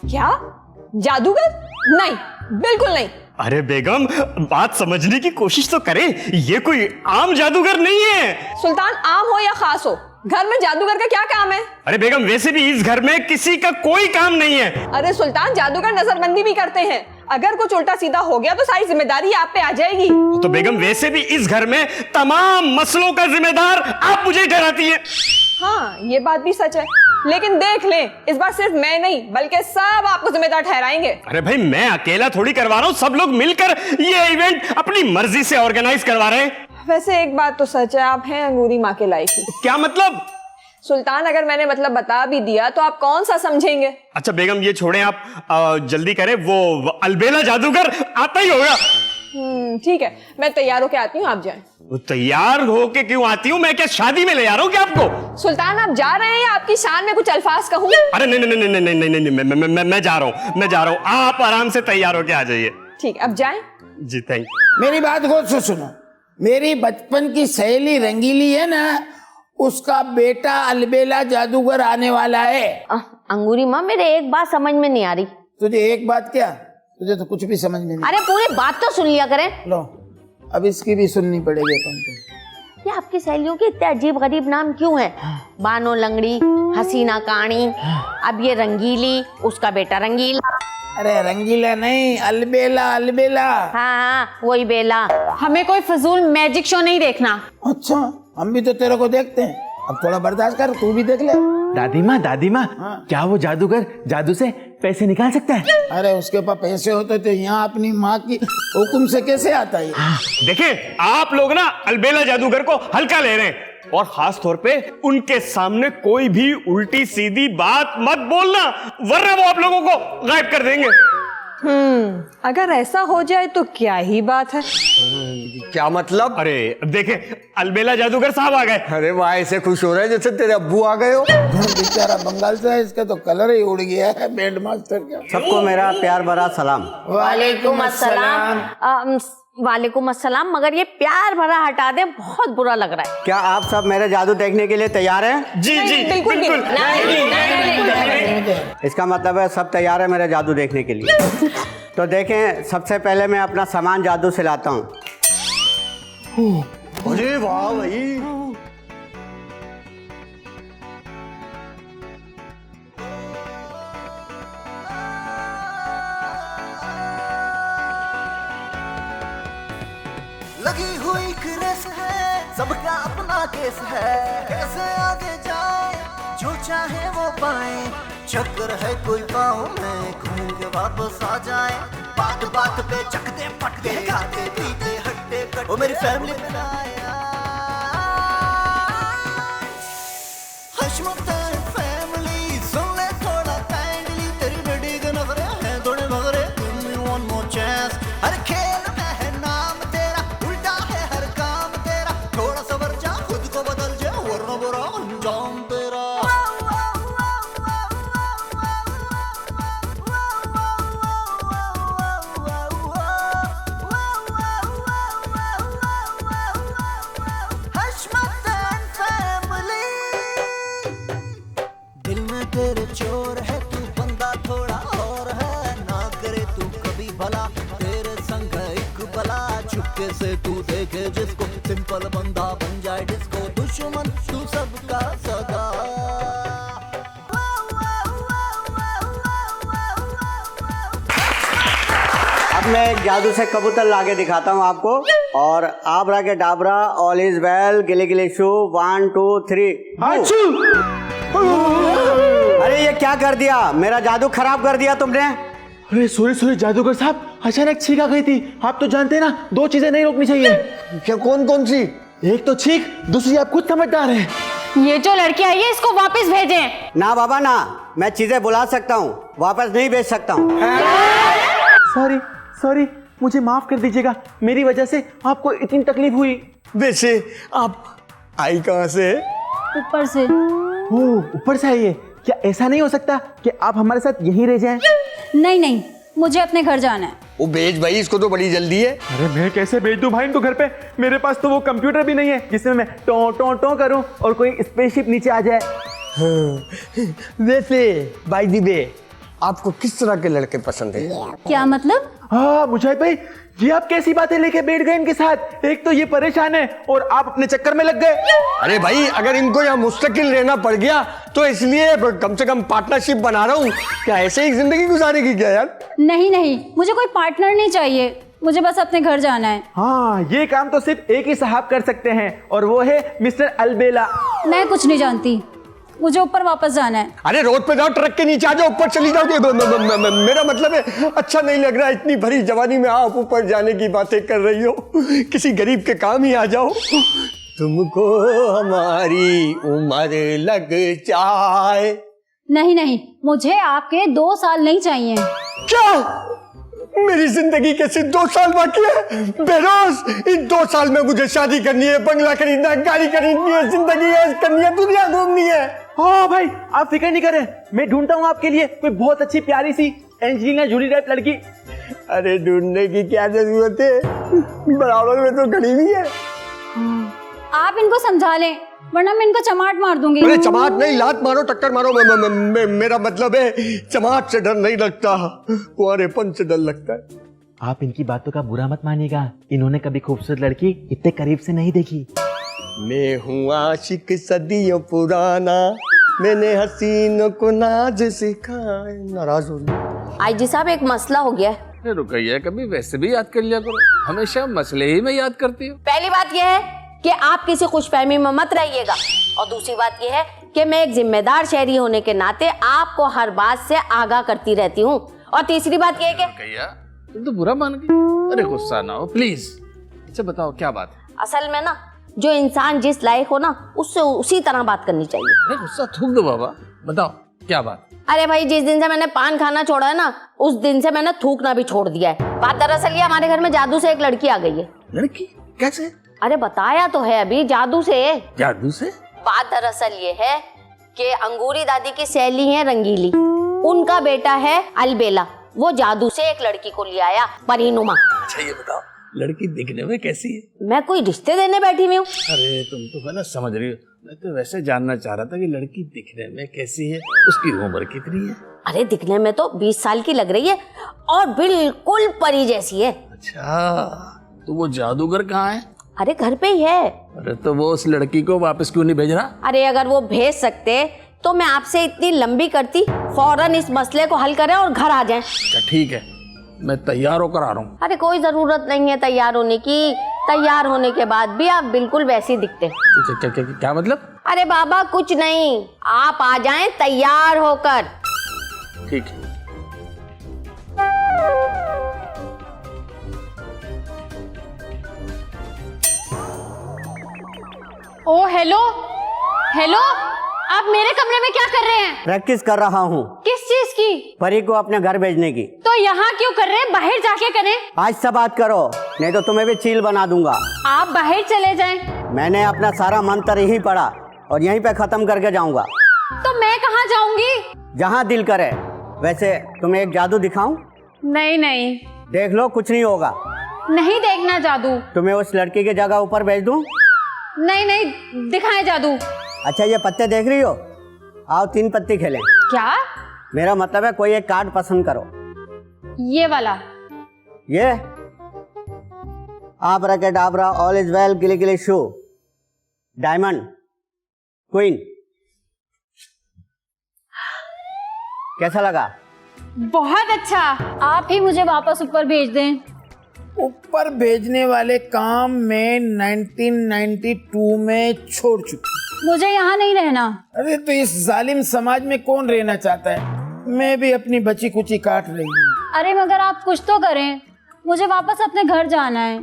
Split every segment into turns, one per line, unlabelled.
क्या जादूगर? नहीं, बिल्कुल नहीं।
अरे बेगम, बात समझने की कोशिश तो करें, ये कोई आम जादूगर नहीं है।
सुल्तान, आम हो या खास हो, घर में जादूगर का क्या काम है?
अरे बेगम, वैसे भी इस घर में किसी का कोई काम नहीं है।
अरे सुल्तान, जादूगर नजरबंदी भी करते हैं। अगर कुछ उल्टा सीधा हो गया तो सारी जिम्मेदारी आप पे आ जाएगी।
तो बेगम, वैसे भी इस घर में तमाम मसलों का जिम्मेदार आप मुझे ठहराती हैं।
हाँ, ये बात भी सच है, लेकिन देख लें, इस बार सिर्फ मैं नहीं बल्कि सब आपको जिम्मेदार ठहराएंगे।
अरे भाई, मैं अकेला थोड़ी करवा रहा हूँ, सब लोग मिलकर ये इवेंट अपनी मर्जी से ऑर्गेनाइज करवा रहे हैं।
वैसे एक बात तो सच है, आप हैं अंगूरी माँ के लायक।
क्या मतलब?
सुल्तान, अगर मैंने मतलब बता भी दिया तो आप कौन सा समझेंगे?
अच्छा बेगम, ये छोड़ें आप, जल्दी करें, वो अलबेला जादूगर आता ही होगा।
ठीक है, मैं तैयार होके आती हूँ, आप जाएं।
वो तैयार होके क्यों आती हूँ? मैं क्या शादी में ले जा रहा हूँ क्या आपको?
सुल्तान, आप जा रहे हैं या आपकी शान में कुछ अल्फाज कहूँ?
अरे नहीं नहीं नहीं नहीं नहीं नहीं, मैं जा रहा हूँ, आप आराम से तैयार होके आ जाइए।
ठीक, अब जाएं।
जी थैंक।
मेरी बात गौर से सुनो। मेरी बचपन की सहेली रंगीली है ना, उसका बेटा अलबेला जादूगर आने वाला है।
अंगूरी माँ, मेरे एक बात समझ में नहीं आ रही।
तुझे एक बात क्या? तुझे तो कुछ भी समझ में नहीं।
अरे पूरी बात तो सुन लिया करें।
लो, अब इसकी भी सुननी पड़ेगी तुमको।
ये आपकी सहेलियों के इतने अजीब गरीब नाम क्यों हैं? बानो लंगड़ी, हसीना काणी, अब ये रंगीली, उसका बेटा रंगीला।
अरे रंगीला नहीं, अलबेला अलबेला।
हाँ, वही बेला।
हमें कोई फजूल मैजिक शो नहीं देखना।
अच्छा, हम भी तो तेरे को देखते हैं, अब थोड़ा बर्दाश्त कर, तू भी देख ले।
दादी माँ, क्या वो जादूगर जादू से पैसे निकाल सकता है?
अरे उसके पास पैसे होते तो यहाँ अपनी माँ की हुक्म से कैसे आता है?
देखिए, आप लोग ना अलबेला जादूगर को हल्का ले रहे हैं, और खास तौर पे उनके सामने कोई भी उल्टी सीधी बात मत बोलना, वरना वो आप लोगों को गायब कर देंगे।
अगर ऐसा हो जाए तो क्या ही बात है।
क्या मतलब?
अरे देखे, अलबेला जादूगर साहब आ गए।
अरे वाह, ऐसे खुश हो रहे हैं जैसे तेरे अब्बू आ गए हो।
बेचारा बंगाल से है, इसका तो कलर ही उड़ गया है बैंड मास्टर का।
सबको मेरा प्यार भरा सलाम।
वालेकुम अस्सलाम।
वालेकुम अस्सलाम, मगर ये प्यार भरा हटा दे, बहुत बुरा लग रहा है।
क्या आप सब मेरे जादू देखने के लिए तैयार हैं?
जी जी
बिल्कुल भी
बिल्कुल।
इसका मतलब है सब तैयार है मेरे जादू देखने के लिए। तो देखें, सबसे पहले मैं अपना सामान जादू से लाता हूँ। अरे वाह भाई,
लगी हुई रेस है, सबका अपना केस है, कैसे आगे जाए, जो चाहे वो पाए, चक्कर है कोई पाँव में, घूम के वापस आ जाए, बात बात पे चकते पटके, खाते पीते हट्टे कट्टे, ओ मेरी फैमिली बनाया हशमत फैमिली, सुन ले थोड़ा काइंडली, तेरी बेटी के नखरे हैं थोड़े मगरे, give me one more chance, हर खेल में है नाम तेरा, उल्टा है हर काम तेरा, थोड़ा सबर जा, खुद को बदल जा, वरना बुरा अंजाम तेरा। तेरे चोर है तू, बंदा थोड़ा और है, ना करे तू कभी भला, तेरे संग एक भला, चुपके से तू देखे जिसको, सिंपल बंदा बन जाए डिस्को, दुश्मन तू सबका सगा।
अब मैं एक जादू से कबूतर लाके दिखाता हूँ आपको, और आबरा के डाबरा, ऑल इज वेल, गिले गिले शू, 1 2 3। अरे ये क्या कर दिया? मेरा जादू खराब कर दिया तुमने।
अरे सॉरी जादूगर साहब, अचानक छींक आ गई थी। आप तो जानते हैं ना, 2 चीजें नहीं रोकनी चाहिए।
क्या? कौन कौन सी?
एक तो छींक, दूसरी आप खुद समझदार हैं।
ये जो लड़की आई है, इसको वापस भेजें।
ना बाबा ना, मैं चीजें बुला सकता हूँ, वापस नहीं भेज सकता हूँ।
सॉरी, मुझे माफ कर दीजिएगा, मेरी वजह से आपको इतनी तकलीफ हुई।
वैसे आप आई कहाँ से?
ऊपर से।
ऊपर से आई है? क्या ऐसा नहीं हो सकता कि आप हमारे साथ यहीं रह जाएं?
नहीं, मुझे अपने घर जाना है।
वो भेज भाई, इसको तो बड़ी जल्दी है।
अरे मैं कैसे भेज दूं भाई इनको घर पे? मेरे पास तो वो कंप्यूटर भी नहीं है जिसमें मैं टो टो टो करूं और कोई स्पेसशिप नीचे आ जाए।
वैसे बाय द वे आपको किस तरह के लड़के पसंद है?
क्या मतलब?
हाँ मुजाहिद भाई, ये आप कैसी बातें लेके बैठ गए इनके साथ? एक तो ये परेशान है और आप अपने चक्कर में लग गए।
अरे भाई, अगर इनको यहाँ मुस्तकिल रहना पड़ गया तो इसलिए कम से कम पार्टनरशिप बना रहा हूँ। क्या ऐसे ही जिंदगी गुजारेगी क्या यार?
नहीं नहीं, मुझे कोई पार्टनर नहीं चाहिए, मुझे बस अपने घर जाना है।
हाँ, ये काम तो सिर्फ एक ही साहब कर सकते हैं और वो है मिस्टर अलबेला।
मैं कुछ नहीं जानती, मुझे ऊपर वापस जाना है।
अरे रोड पे जाओ, ट्रक के नीचे आ जाओ, ऊपर चली जाओ। मेरा मतलब है, अच्छा नहीं लग रहा इतनी भरी जवानी में आप ऊपर जाने की बातें कर रही हो। किसी गरीब के काम ही आ जाओ। तुमको हमारी उम्र लग जाए।
नहीं नहीं, मुझे आपके 2 साल नहीं चाहिए।
क्या? मेरी जिंदगी के सिर्फ 2 साल बाकी है बेरोज। इन 2 साल में मुझे शादी करनी है, बंगला खरीदना है, गाड़ी खरीदनी है, जिंदगी ऐश करनी है, दुनिया घूमनी है।
हाँ भाई, आप फिक्र नहीं करें, मैं ढूंढता हूँ आपके लिए कोई बहुत अच्छी प्यारी सी एंजेलिना जूली टाइप लड़की।
अरे ढूंढने की क्या जरूरत है, बराबर में तो खड़ी हुई है।
आप इनको समझा लें, वरना मैं इनको चमाट मार दूंगी।
अरे चमाट नहीं, लात मारो, टक्कर मारो। मेरा मतलब है, चमाट से डर नहीं लगता, कुंवारेपन से डर लगता है।
आप इनकी बातों का बुरा मत मानिएगा, इन्होंने कभी खूबसूरत लड़की इतने करीब से नहीं देखी।
मैं हूँ आशिक सदियों पुराना, मैंने हसीनों को नाज सिखाए। नाराज हो रही?
आईजी साहब, एक मसला हो गया है।
अरे रुकइया, कभी वैसे भी याद कर लिया करो, हमेशा मसले ही में याद करती हो।
पहली बात यह है कि आप किसी खुशफहमी में मत रहिएगा, और दूसरी बात यह है कि मैं एक जिम्मेदार शहरी होने के नाते आपको हर बात से आगाह करती रहती हूँ। और तीसरी बात यह है कि
रुकइया, तुम तो बुरा मान गई। अरे गुस्सा ना हो प्लीज। अच्छा बताओ क्या बात है?
असल में ना, जो इंसान जिस लायक हो ना, उससे उसी तरह बात करनी चाहिए।
अरे गुस्सा थूक दो बाबा, बताओ क्या बात?
अरे भाई, जिस दिन से मैंने पान खाना छोड़ा है ना, उस दिन से मैंने थूकना भी छोड़ दिया है। बात दरअसल ये, हमारे घर में जादू से एक लड़की आ गई है।
लड़की? कैसे?
अरे बताया तो है अभी, जादू से।
जादू से?
बात दरअसल ये है कि अंगूरी दादी की सहेली है रंगीली, उनका बेटा है अलबेला, वो जादू से एक लड़की को ले आया, परीनुमा।
अच्छा ये बताओ, लड़की दिखने में कैसी है?
मैं कोई रिश्ते देने बैठी हुई हूँ।
अरे तुम तो गलत समझ रही हो, मैं तो वैसे जानना चाह रहा था कि लड़की दिखने में कैसी है, उसकी उम्र कितनी है?
अरे दिखने में तो 20 साल की लग रही है और बिल्कुल परी जैसी है।
अच्छा, तो वो जादूगर कहाँ है?
अरे घर पे ही है।
अरे तो वो उस लड़की को वापस क्यों नहीं भेज रहा?
अरे अगर वो भेज सकते तो मैं आपसे इतनी लंबी करती, फौरन इस मसले को हल करें और घर आ जाएं।
अच्छा ठीक है, मैं तैयार होकर आ रहा हूँ।
अरे कोई जरूरत नहीं है तैयार होने की, तैयार होने के बाद भी आप बिल्कुल वैसे ही दिखते।
क्या मतलब?
अरे बाबा कुछ नहीं, आप आ जाएं तैयार होकर।
ठीक है।
ओ हेलो हेलो, आप मेरे कमरे में क्या कर रहे हैं?
प्रैक्टिस कर रहा हूँ।
किस चीज की?
परी को अपने घर भेजने की।
तो यहाँ क्यों कर रहे हैं? बाहर जाके करें।
आज से बात करो, नहीं तो तुम्हें भी चील बना दूंगा।
आप बाहर चले जाएं।
मैंने अपना सारा मंत्र यही पढ़ा और यहीं पे खत्म करके जाऊंगा।
तो मैं कहाँ जाऊंगी?
जहाँ दिल करे। वैसे तुम्हें एक जादू दिखाऊं?
नहीं नहीं
देख लो, कुछ नहीं होगा।
नहीं देखना जादू।
तुम्हें उस लड़की की जगह ऊपर भेज दूं?
नहीं नहीं, दिखाएं जादू।
अच्छा ये पत्ते देख रही हो? आओ 3 पत्ती खेलें।
क्या?
मेरा मतलब है कोई एक कार्ड पसंद करो।
ये वाला?
ये आब्राकैडाब्रा, ऑल इज वेल, गिली गिली शू, डायमंड, क्वीन। कैसा लगा?
बहुत अच्छा। आप ही मुझे वापस ऊपर भेज दें।
ऊपर भेजने वाले काम मैं 1992 में छोड़ चुकी।
मुझे यहाँ नहीं रहना।
अरे तो इस जालिम समाज में कौन रहना चाहता है? मैं भी अपनी बची कुची काट रही हूँ।
अरे मगर आप कुछ तो करें, मुझे वापस अपने घर जाना है।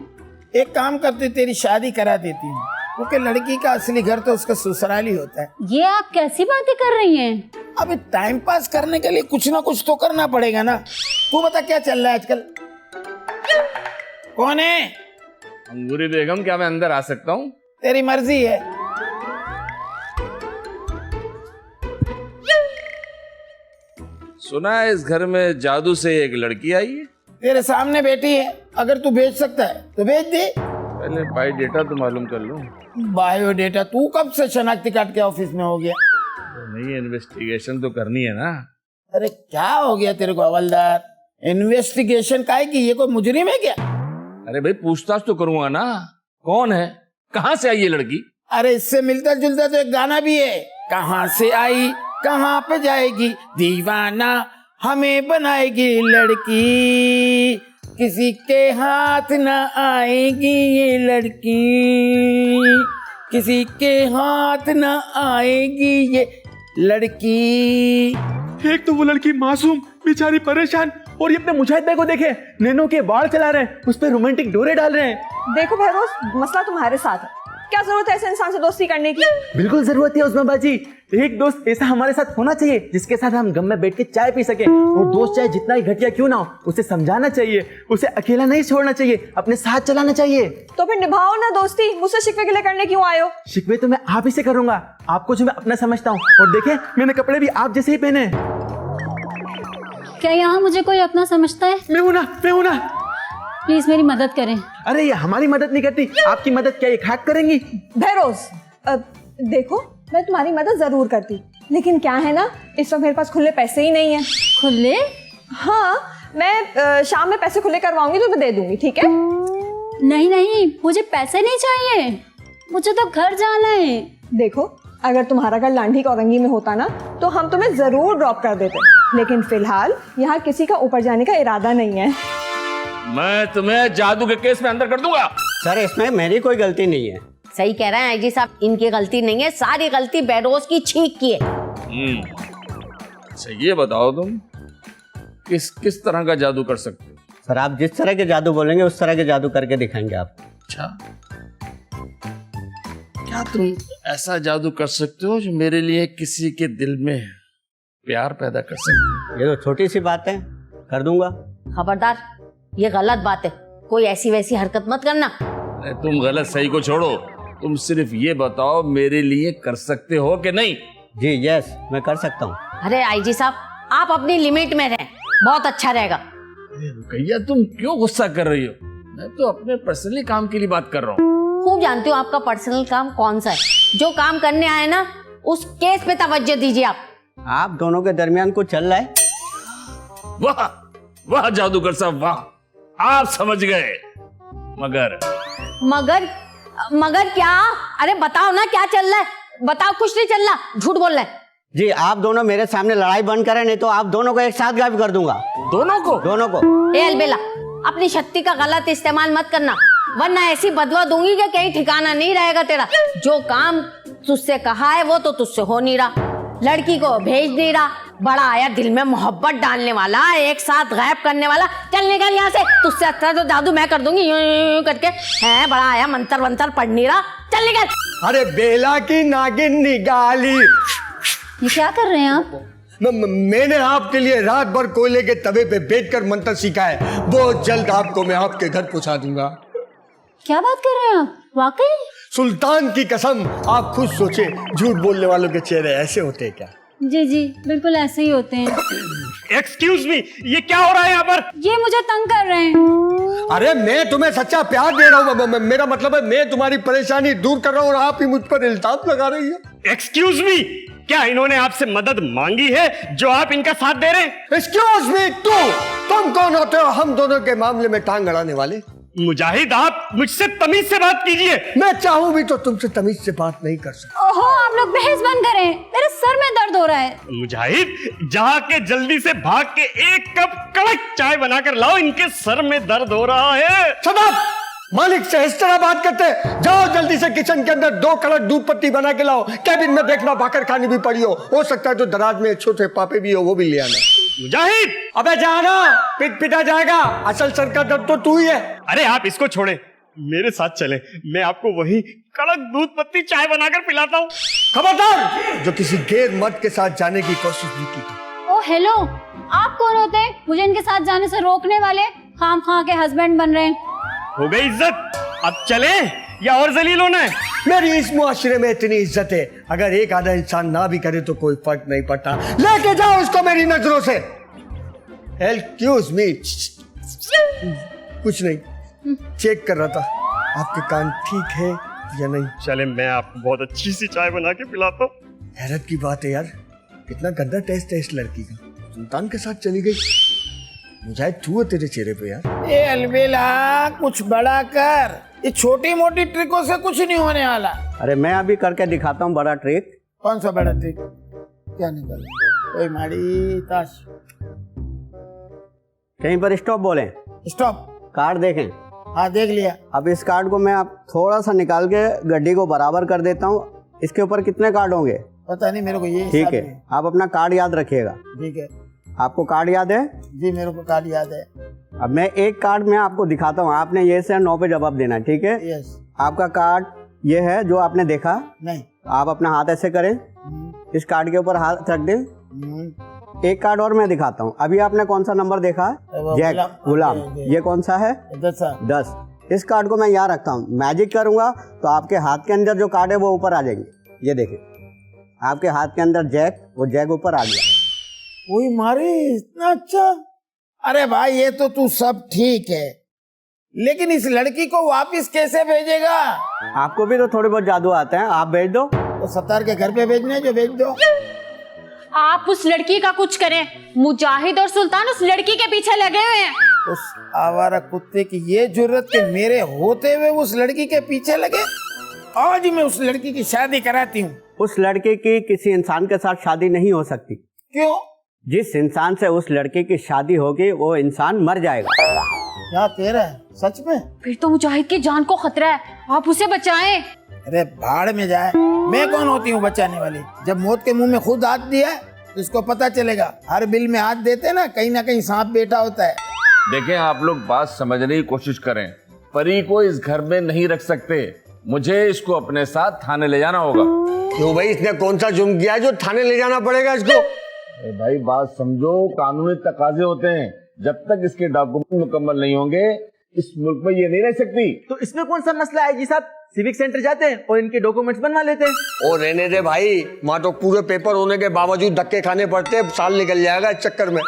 एक काम करती, तेरी शादी करा देती हूँ, क्योंकि लड़की का असली घर तो उसका ससुराल ही होता है।
ये आप कैसी बातें कर रही हैं?
अभी टाइम पास करने के लिए कुछ ना कुछ तो करना पड़ेगा ना। तू बता क्या चल रहा है आजकल? कौन है?
अंगूरी बेगम, क्या मैं अंदर आ सकता हूँ?
तेरी मर्जी है।
सुना है इस घर में जादू से एक लड़की आई है।
तेरे सामने बैठी है, अगर तू भेज सकता है तो भेज दे।
पहले बायोडेटा तो मालूम कर लूं।
बायोडेटा? तू कब से शनाख्ती कार्ड के ऑफिस में हो गया?
नहीं, इन्वेस्टिगेशन तो करनी है ना।
अरे क्या हो गया तेरे को हवलदार? इन्वेस्टिगेशन काहे की? ये कोई मुजरिम है क्या?
अरे भाई पूछताछ तो करूंगा ना, कौन है, कहाँ से आई ये लड़की?
अरे इससे मिलता जुलता तो एक गाना भी है, कहाँ से आई कहाँ पे जाएगी, दीवाना हमें बनाएगी लड़की, किसी के हाथ न आएगी ये लड़की, किसी के हाथ न आएगी ये लड़की।
एक तो वो लड़की मासूम बेचारी परेशान, और ये अपने मुजाहिद भाई को देखे, नैनो के बाल चला रहे हैं, उस पर रोमांटिक डोरे डाल रहे हैं।
देखो भैरोज, मसला तुम्हारे साथ है, क्या जरूरत है ऐसे इंसान से दोस्ती करने की?
बिल्कुल जरूरत है उस्मा बाजी, एक दोस्त ऐसा हमारे साथ होना चाहिए जिसके साथ हम गम में बैठ के चाय पी सके, और दोस्त चाहे जितना ही घटिया क्यों ना हो उसे समझाना चाहिए, उसे अकेला नहीं छोड़ना चाहिए, अपने साथ चलाना चाहिए।
तो फिर निभाओ ना दोस्ती, मुझसे शिकवे गिले करने क्यों आए हो?
शिकवे तो मैं आप ही से करूंगा, आपको जो मैं अपना समझता हूँ, और देखे मैंने कपड़े भी आप जैसे ही पहने हैं।
क्या यहाँ मुझे कोई अपना समझता है?
मैं हूं ना।
प्लीज मेरी मदद करें।
अरे ये हमारी मदद नहीं करती, आपकी मदद क्या ये खाक करेंगी?
भैरोज, देखो मैं तुम्हारी मदद जरूर करती, लेकिन क्या है ना, इस वक्त मेरे पास खुले पैसे ही नहीं है।
खुले?
हाँ, मैं शाम में पैसे खुले करवाऊंगी तो मैं दे दूंगी, ठीक है?
नहीं, मुझे पैसे नहीं चाहिए, मुझे तो घर जाना है।
देखो, अगर तुम्हारा घर लांढी कौरंगी में होता ना तो हम तुम्हें जरूर ड्रॉप कर देते, लेकिन फिलहाल यहाँ किसी का ऊपर जाने का इरादा नहीं है।
मैं तुम्हें जादू के केस में अंदर कर दूंगा।
सर इसमें मेरी कोई गलती नहीं है।
सही कह रहे हैं आईजी साहब, इनकी गलती नहीं है, सारी गलती बेरोज की छींक की है।
अच्छा ये बताओ तुम किस तरह का जादू कर सकते हो?
सर आप जिस तरह के जादू बोलेंगे उस तरह के जादू करके दिखाएंगे आपको।
अच्छा, क्या तुम ऐसा जादू कर सकते हो जो मेरे लिए किसी के दिल में प्यार पैदा कर सकते हो?
ये तो छोटी सी बात है, कर दूंगा।
खबरदार, ये गलत बात है, कोई ऐसी वैसी हरकत मत करना।
अरे तुम गलत सही को छोड़ो, तुम सिर्फ ये बताओ मेरे लिए कर सकते हो कि नहीं?
जी यस, मैं कर सकता हूँ।
अरे आईजी साहब, आप अपनी लिमिट में रहें, बहुत अच्छा रहेगा।
अरे रुकैया, तुम क्यों गुस्सा कर रही हो? मैं तो अपने पर्सनली काम के लिए बात कर रहा हूँ।
खूब जानती हूँ आपका पर्सनल काम कौन सा है, जो काम करने आए ना उस केस पे तवज्जो दीजिए आप
दोनों के दरमियान कुछ चल रहा है।
वाह वाह जादूगर साहब वाह, आप समझ गए।
मगर क्या? अरे बताओ ना क्या चल रहा है, बताओ। कुछ नहीं चल रहा, झूठ बोल रहा है।
जी आप दोनों मेरे सामने लड़ाई बंद करें, नहीं तो आप दोनों को एक साथ गायब कर दूंगा।
दोनों को?
ए अलबेला, अपनी शक्ति का गलत इस्तेमाल मत करना, वरना ऐसी बदवा दूंगी कि कहीं ठिकाना नहीं रहेगा तेरा। जो काम तुझसे कहा है वो तो तुझसे हो नहीं रहा, लड़की को भेज नहीं रहा, बड़ा आया दिल में मोहब्बत डालने वाला, एक साथ गायब करने वाला। चल निकल यहाँ से, तुझसे अच्छा तो जादू मैं कर दूंगी यूं यूं यूं करके। है बड़ा आया मंत्र वंत्र पढ़ नहीं रहा, चल निकल।
अरे बेला की नागिन निगाली,
ये क्या कर रहे हैं आप?
मैंने आपके लिए रात भर कोयले के तवे पे बैठकर मंत्र सीखा है, बहुत जल्द आपको मैं आपके घर पहुंचा दूंगा।
क्या बात कर रहे हैं आप? वाकई?
सुल्तान की कसम, आप खुद सोचे, झूठ बोलने वालों के चेहरे ऐसे होते हैं क्या?
जी बिल्कुल ऐसे ही होते हैं।
एक्सक्यूज मी, ये क्या हो रहा है यहाँ पर?
ये मुझे तंग कर रहे हैं।
अरे मैं तुम्हें सच्चा प्यार दे रहा हूँ, मेरा मतलब है मैं तुम्हारी परेशानी दूर कर रहा हूँ और आप ही मुझ पर इल्जाम लगा रही है।
एक्सक्यूज मी, क्या इन्होंने आपसे मदद मांगी है जो आप इनका साथ दे रहे हैं?
एक्सक्यूज मी, तुम कौन होते हो हम दोनों के मामले में टांग अड़ाने वाले?
मुजाहिद, आप मुझसे तमीज से बात कीजिए।
मैं चाहूं भी तो तुमसे तमीज से बात नहीं कर सकता।
ओहो, आप लोग बहस बंद करें, मेरे सर में दर्द हो रहा है।
मुजाहिद, जहाँ के जल्दी से भाग के एक कप कड़क चाय बनाकर लाओ, इनके सर में दर्द हो रहा है।
शबाब, मालिक से इस तरह बात करते? जाओ जल्दी से किचन के अंदर 2 कड़क दूध पत्ती बना के लाओ, कैबिन में देखना भाकर खानी भी पड़ी हो सकता है तो दराज में छोटे पापे भी हो, वो भी ले आना।
मुजाहिद,
अबे जाना, पिटा जाएगा, असल सर का दर्द तो तू ही है।
अरे आप इसको छोड़े, मेरे साथ चले, मैं आपको वही कड़क दूध पत्ती चाय बनाकर पिलाता हूँ।
खबरदार, जो किसी गैर मर्द के साथ जाने की कोशिश भी की।
ओ हेलो, आप कौन होते हैं मुझे इनके साथ जाने से रोकने वाले? खाम खा के हस्बैंड बन रहे हैं।
हो गई इज्जत, अब चले या और जलील होना है?
मेरी इस मुआशरे में इतनी इज्जत है, अगर एक आधा इंसान ना भी करे तो कोई फर्क नहीं पड़ता। लेके जाओ इसको मेरी नजरों से। एक्सक्यूज मी, कुछ नहीं, चेक कर रहा था आपके कान ठीक है या नहीं।
चले, मैं आपको बहुत अच्छी सी चाय बना के पिलाता हूँ।
हैरत की बात है यार, कितना गंदा टेस्ट है इस लड़की का। सुल्तान के साथ चली गई, मुझे छू है तेरे चेहरे पे यार।
ए अलबेला, कुछ बड़ा कर, ये छोटी मोटी ट्रिकों से कुछ नहीं होने वाला।
अरे मैं अभी करके दिखाता हूँ बड़ा ट्रिक।
कौन सा बड़ा ट्रिक? क्या निकल? ओए माड़ी ताश।
कहीं पर स्टॉप बोले।
स्टॉप।
कार्ड देखें।
हाँ देख लिया।
अब इस कार्ड को मैं आप थोड़ा सा निकाल के गड्डी को बराबर कर देता हूँ। इसके ऊपर कितने कार्ड होंगे?
पता नहीं मेरे को, ये
ठीक है, आप अपना कार्ड याद रखिएगा।
ठीक है।
आपको कार्ड याद है?
जी मेरे को कार्ड याद है।
अब मैं एक कार्ड में आपको दिखाता हूँ, आपने ये से 9 पे जवाब देना है, ठीक है?
यस।
आपका कार्ड ये है जो आपने देखा।
नहीं।
आप अपना हाथ ऐसे करें, इस कार्ड के ऊपर हाथ रख दें। एक कार्ड और मैं दिखाता हूँ। अभी आपने कौन सा नंबर देखा? जैक, गुलाम। ये कौन सा है? 10। इस कार्ड को मैं यहाँ रखता हूँ, मैजिक करूंगा तो आपके हाथ के अंदर जो कार्ड है वो ऊपर आ जाएंगे। ये देखिए, आपके हाथ के अंदर जैक, वो जैक ऊपर आ गया।
वही मारे, इतना अच्छा। अरे भाई ये तो तू सब ठीक है, लेकिन इस लड़की को वापस कैसे भेजेगा?
आपको भी तो थोड़े बहुत जादू आते हैं, आप भेज दो।
तो सत्तार के घर पे भेजने जो भेज दो।
आप उस लड़की का कुछ करें, मुजाहिद और सुल्तान उस लड़की के पीछे लगे हुए हैं।
उस आवारा कुत्ते की ये जरूरत कि मेरे होते हुए उस लड़की के पीछे लगे? आज मैं उस लड़की की शादी कराती हूँ।
उस लड़के की किसी इंसान के साथ शादी नहीं हो सकती।
क्यों?
जिस इंसान से उस लड़के की शादी होगी वो इंसान मर जाएगा।
क्या कह रहा है? सच में?
फिर तो मुजाहिद की जान को खतरा है, आप उसे बचाएं।
अरे भाड़ में जाए, मैं कौन होती हूँ बचाने वाली? जब मौत के मुंह में खुद हाथ दिया तो इसको पता चलेगा। हर बिल में हाथ देते ना कहीं सांप बैठा होता है।
देखें, आप लोग बात समझने की कोशिश करें। परी को इस घर में नहीं रख सकते, मुझे इसको अपने साथ थाने ले जाना होगा।
क्यों भाई, इसने कौन सा जुर्म किया है जो थाने ले जाना पड़ेगा इसको?
अरे भाई बात समझो, कानूनी तकाजे होते हैं। जब तक इसके डॉक्यूमेंट मुकम्मल नहीं होंगे इस मुल्क में ये नहीं रह सकती।
तो इसमें कौन सा मसला है जी साहब? सिविक सेंटर जाते हैं और इनके डॉक्यूमेंट्स बनवा लेते हैं।
और रहने दे भाई, वहाँ तो पूरे पेपर होने के बावजूद धक्के खाने पड़ते हैं, साल निकल जाएगा इस चक्कर में।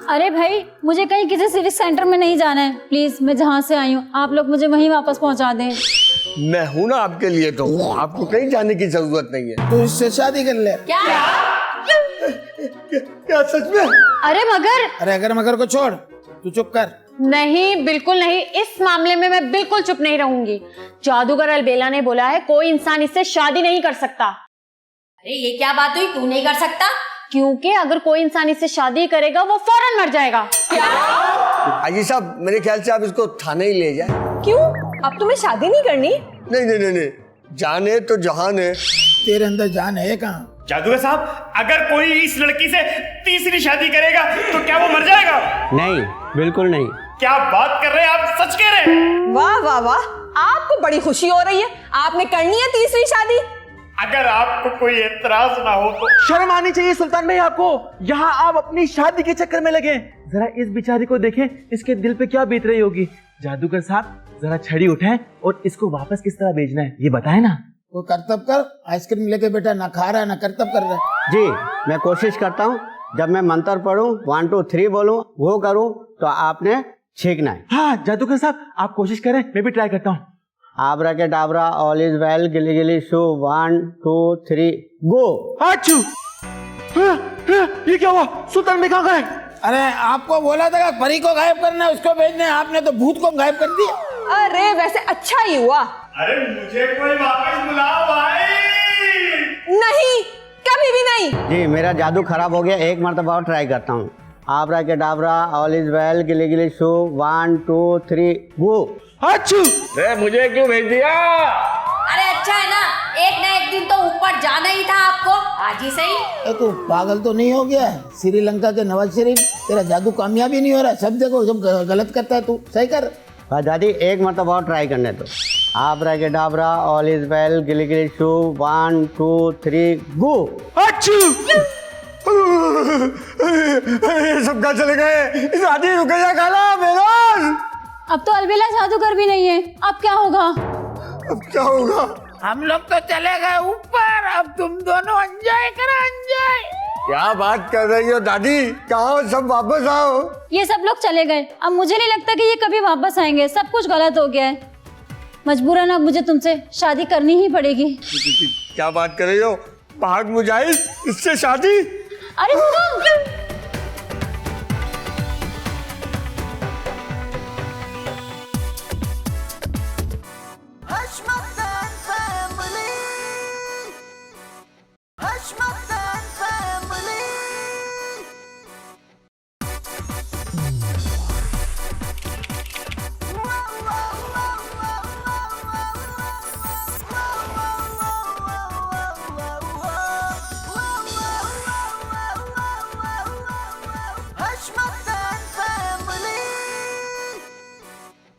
अरे भाई, मुझे कहीं किसी सिविक सेंटर में नहीं जाना है। प्लीज, मैं जहाँ से आई हूँ आप लोग मुझे वहीं वापस पहुँचा दें।
मैं हूँ ना आपके लिए, तो आपको कहीं जाने की जरूरत नहीं है।
तू इससे शादी कर ले।
क्या सच में?
अरे मगर।
अरे अगर मगर को छोड़, तू चुप कर।
नहीं, बिल्कुल नहीं। इस मामले में मैं बिल्कुल चुप नहीं रहूंगी। जादूगर अलबेला ने बोला है कोई इंसान इससे शादी नहीं कर सकता।
अरे ये क्या बात हुई, तू नहीं कर सकता?
क्योंकि अगर कोई इंसान इससे शादी करेगा वो फौरन मर जाएगा। क्या?
अजी साहब, मेरे ख्याल से आप इसको थाने ही ले जाए।
क्यों? अब तुम्हें शादी नहीं करनी?
नहीं नहीं नहीं नहीं, जान है तो जहान है।
तेरे अंदर जान है कहाँ?
जादूगर साहब, अगर कोई इस लड़की से तीसरी शादी करेगा तो क्या वो मर जाएगा?
नहीं, बिल्कुल नहीं।
क्या बात कर रहे हैं आप? सच कह रहे हैं?
वाह वाह वाह, आपको बड़ी खुशी हो रही है, आपने करनी है तीसरी शादी।
अगर आपको कोई एतराज ना हो तो।
शर्म आनी चाहिए सुल्तान भाई आपको। यहाँ आप अपनी शादी के चक्कर में लगे। जरा इस बेचारी को देखें, इसके दिल पे क्या बीत रही होगी। जादूगर साहब, जरा छड़ी उठाएं और इसको वापस किस तरह भेजना है ये बताएं ना।
वो करतब कर, आइसक्रीम लेके बेटा ना खा रहा है ना करतब कर रहा है।
जी मैं कोशिश करता हूँ, जब मैं मंत्र पढ़ूं 1 2 3 बोलूं वो करूं तो आपने छींकना है।
हाँ जादूगर साहब, आप कोशिश करें, मैं भी ट्राई करता हूँ।
आबरा के डाबरा, ऑल इज वेल, गिली गिली शू, 1 2 3 गो।
आचू! ये क्या हुआ? सुल्तान भाई कहाँ गए?
अरे आपको बोला था कि परी को गायब करना है, उसको भेजना है, आपने तो भूत को गायब कर दिया।
अरे वैसे अच्छा ही हुआ।
अरे मुझे कोई वापस बुलाओ भाई।
नहीं, कभी भी नहीं।
जी मेरा जादू खराब हो गया, एक मरतबा और ट्राई करता हूँ। आबरा के डाबरा, ऑल इज वेल, गिली गिली शू, 1 2 3 गो।
आचू!
मुझे क्यों भेज दिया?
अरे अच्छा है ना, एक दिन तो ऊपर जाना ही था आपको, आज ही सही।
तू पागल तो नहीं हो गया है? श्रीलंका के नवाज शरीफ, तेरा जादू कामयाबी नहीं हो रहा। सब देखो, जब गलत करता है तू सही कर।
दादी एक मरतबा और ट्राई करने दो। आबरा के डाबरा, ऑल इज वेल, गिली गिली शू, 1 2 3 गो।
आचू!
सब कहाँ चले गए? शादी रुक गया खाला मेरा।
अब तो अलबेला जादूगर भी नहीं है, अब क्या होगा?
अब क्या होगा?
हम लोग तो चले गए ऊपर, अब तुम दोनों एंजॉय करो, एंजॉय।
क्या बात कर रही हो दादी? कहाँ सब वापस आओ।
ये सब लोग चले गए, अब मुझे नहीं लगता कि ये कभी वापस आएंगे। सब कुछ गलत हो गया है, मजबूरन अब मुझे तुमसे शादी करनी ही पड़ेगी।
क्या बात कर रही हो? पहाड़ मुजाहिद, इससे शादी?
अरे सुनो,